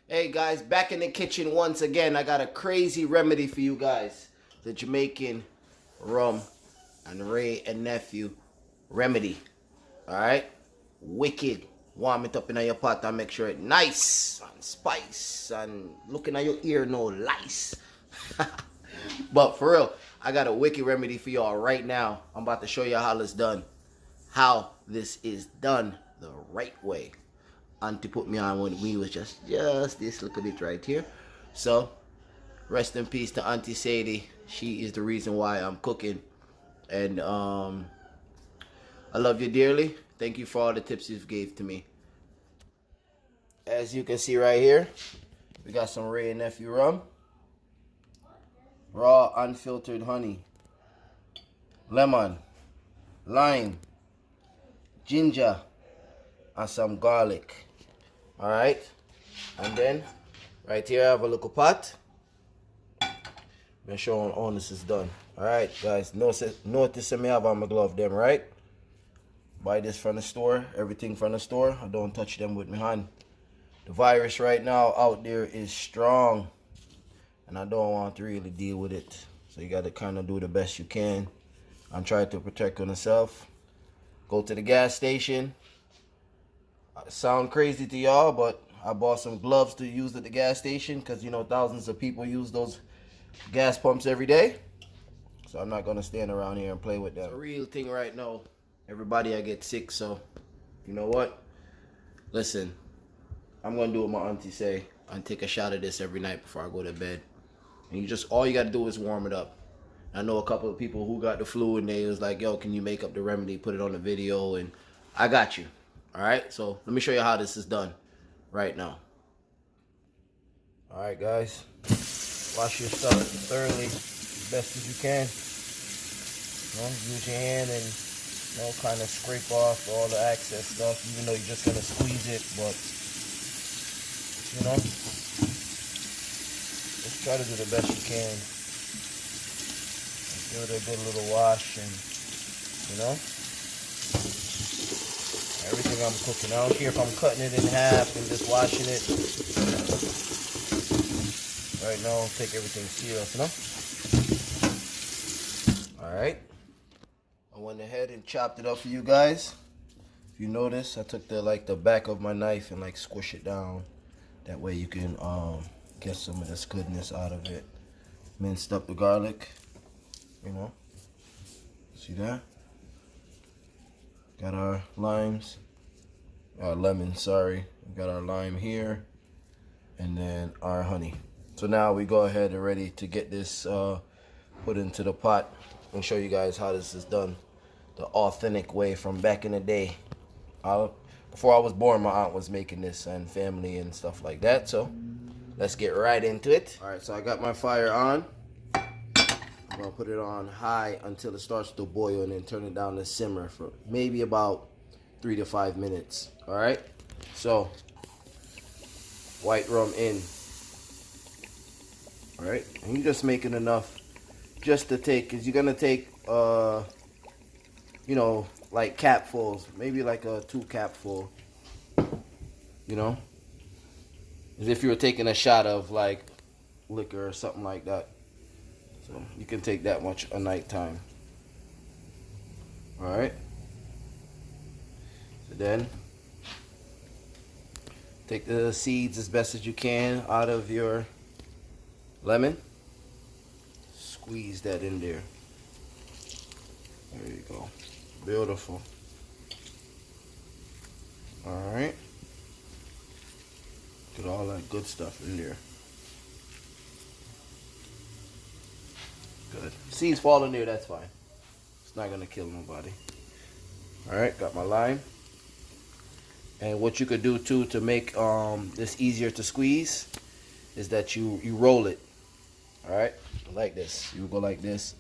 Hey guys, back in the kitchen once again. I got a crazy remedy for you guys. The Jamaican rum and Ray and nephew remedy. Alright? Wicked. Warm it up in your pot and make sure it nice and spice and looking at your ear no lice. But for real, I got a wicked remedy for y'all right now. I'm about to show you how it's done. How this is done the right way. Auntie put me on when we was just this. Look at it right here. So rest in peace to Auntie Sadie. She is the reason why I'm cooking. And I love you dearly. Thank you for all the tips you've gave to me. As you can see right here, we got some Ray and Nephew rum, raw unfiltered honey, lemon, lime, ginger, and some garlic. Alright, and then right here I have a little pot. I'm gonna show how this is done. Alright guys, notice me have on my glove them, right? Buy this from the store, everything from the store. I don't touch them with my hand. The virus right now out there is strong, and I don't want to really deal with it. So you gotta kind of do the best you can and try to protect yourself. Go to the gas station. Sound crazy to y'all, but I bought some gloves to use at the gas station because you know thousands of people use those gas pumps every day. So I'm not gonna stand around here and play with them. It's a real thing right now. Everybody I get sick, so you know what? Listen, I'm gonna do what my auntie say and take a shot of this every night before I go to bed. And all you gotta do is warm it up. I know a couple of people who got the flu and they was like, yo, can you make up the remedy, put it on the video, and I got you. Alright, so let me show you how this is done right now. Alright guys, wash your stuff thoroughly as best as you can. You know, use your hand and kind of scrape off all the excess stuff, even though you're just gonna squeeze it, but you know, just try to do the best you can. Give it a good little wash, and you know, everything I'm cooking, I don't care if I'm cutting it in half and just washing it. Right now, take everything serious, you know? Alright. I went ahead and chopped it up for you guys. If you notice, I took the back of my knife and squish it down. That way you can get some of this goodness out of it. Minced up the garlic, you know. See that? Got our limes, our lemon, sorry. We got our lime here, and then our honey. So now we go ahead and ready to get this put into the pot and show you guys how this is done the authentic way from back in the day. Before I was born, my aunt was making this and family and stuff like that. So let's get right into it. All right, so I got my fire on. I'm gonna put it on high until it starts to boil, and then turn it down to simmer for maybe about 3 to 5 minutes. All right, so white rum in. All right, and you're just making enough just to take, because you're gonna take you know, like capfuls, maybe like a 2 capful, you know, as if you were taking a shot of like liquor or something like that. So you can take that much a nighttime. All right. So then take the seeds as best as you can out of your lemon. Squeeze that in there. There you go. Beautiful. All right. Get all that good stuff in there. Good. Seeds fall in there, that's fine. It's not gonna kill nobody. Alright, got my lime. And what you could do too to make this easier to squeeze is that you roll it. Alright? Like this. You go like this.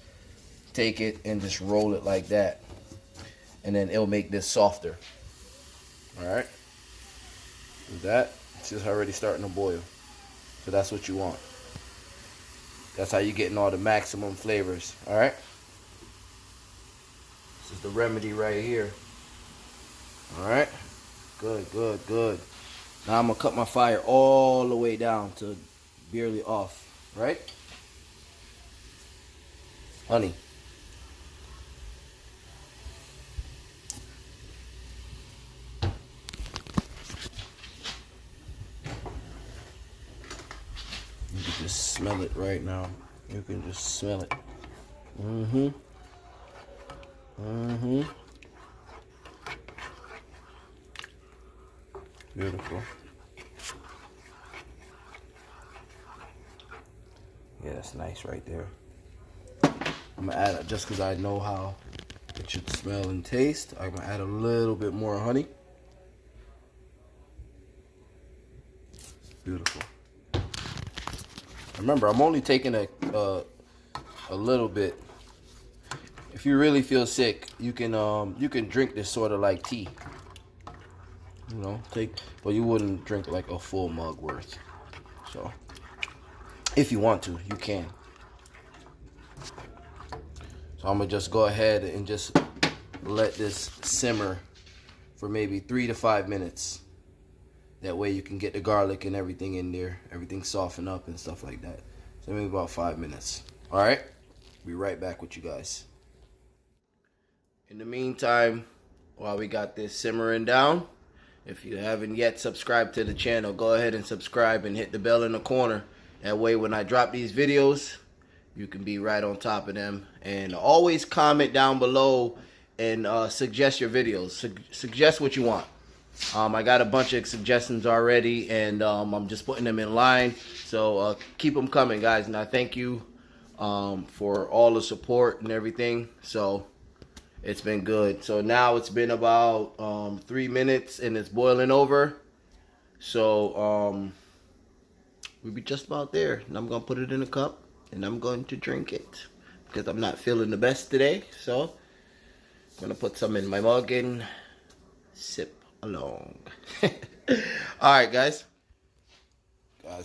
Take it and just roll it like that. And then it'll make this softer. Alright? Do that. It's just already starting to boil. So that's what you want. That's how you're getting all the maximum flavors. Alright? This is the remedy right here. Alright? Good, good, good. Now I'm gonna cut my fire all the way down to barely off, right? Honey. You can just smell it right now. You can just smell it. Mm-hmm. Mm-hmm. Beautiful. Yeah, that's nice right there. I'm gonna add it just because I know how it should smell and taste. I'm gonna add a little bit more honey. Beautiful. Remember, I'm only taking a little bit. If you really feel sick, you can drink this sort of like tea. You know, but you wouldn't drink like a full mug worth. So, if you want to, you can. So I'm gonna just go ahead and just let this simmer for maybe 3 to 5 minutes. That way you can get the garlic and everything in there, everything soften up and stuff like that. So maybe about 5 minutes. All right, be right back with you guys. In the meantime, while we got this simmering down, if you haven't yet subscribed to the channel, go ahead and subscribe and hit the bell in the corner. That way when I drop these videos, you can be right on top of them. And always comment down below and suggest your videos. Suggest what you want. I got a bunch of suggestions already, and I'm just putting them in line. So keep them coming, guys. And I thank you for all the support and everything. So it's been good. So now it's been about 3 minutes and it's boiling over. So we'll be just about there. And I'm going to put it in a cup and I'm going to drink it because I'm not feeling the best today. So I'm going to put some in my mug and sip along. Alright, guys.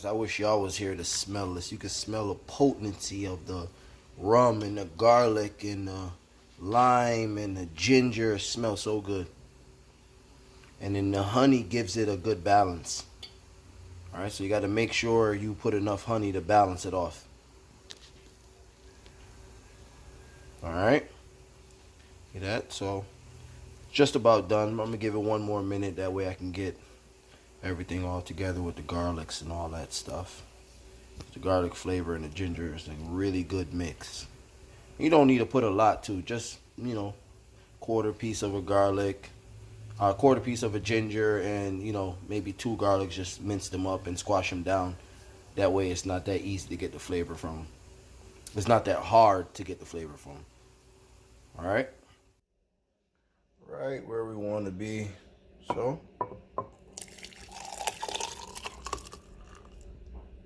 I wish y'all was here to smell this. You can smell the potency of the rum and the garlic and the lime and the ginger. It smells so good. And then the honey gives it a good balance. Alright, so you got to make sure you put enough honey to balance it off. Alright. See that? So just about done. I'm gonna give it 1 more minute, that way I can get everything all together with the garlics and all that stuff. The garlic flavor and the ginger is a really good mix. You don't need to put a lot too, just, you know, quarter piece of a garlic, quarter piece of a ginger, and, you know, maybe 2 garlics. Just mince them up and squash them down. That way it's not that easy to get the flavor from. It's not that hard to get the flavor from. Alright, right where we want to be. So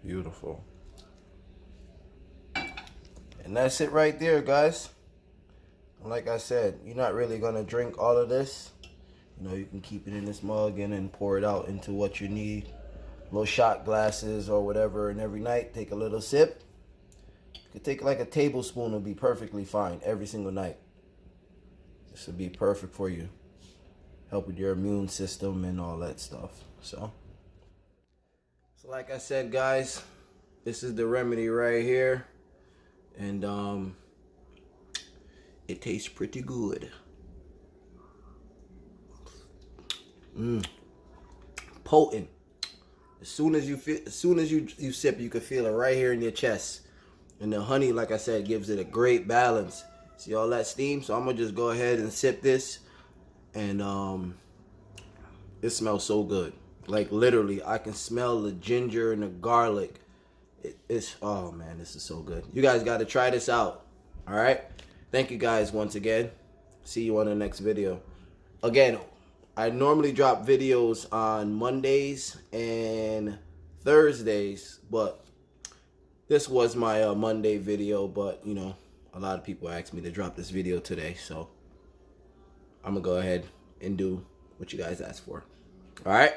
beautiful. And that's it right there, guys. And like I said, you're not really gonna drink all of this. You know, you can keep it in this mug and then pour it out into what you need, little shot glasses or whatever, and every night take a little sip. You could take like a tablespoon, will be perfectly fine every single night. This would be perfect for you. Help with your immune system and all that stuff. So like I said, guys, this is the remedy right here. And it tastes pretty good. Potent. As soon as you sip, you can feel it right here in your chest. And the honey, like I said, gives it a great balance. See all that steam? So I'm gonna just go ahead and sip this. And it smells so good. Like literally, I can smell the ginger and the garlic. It's, oh man, this is so good. You guys got to try this out. All right. Thank you guys once again. See you on the next video. Again, I normally drop videos on Mondays and Thursdays, but this was my Monday video. But you know, a lot of people asked me to drop this video today, so I'm gonna go ahead and do what you guys asked for. All right.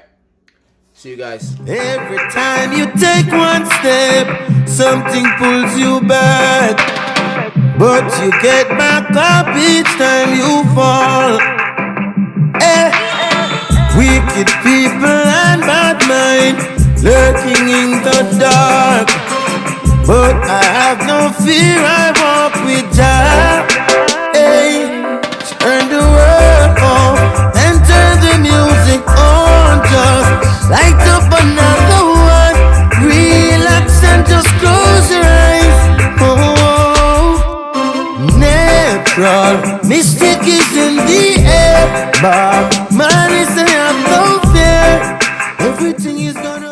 See you guys. Every time you take one step, something pulls you back, but you get back up each time you fall. Wicked people and bad mind lurking in the dark, but I have no fear, I walk with Jah. Hey, turn the world off and turn the music on. Just light up another one, relax and just close your eyes. Natural mystic is in the air, but man is have no fear. Everything is gonna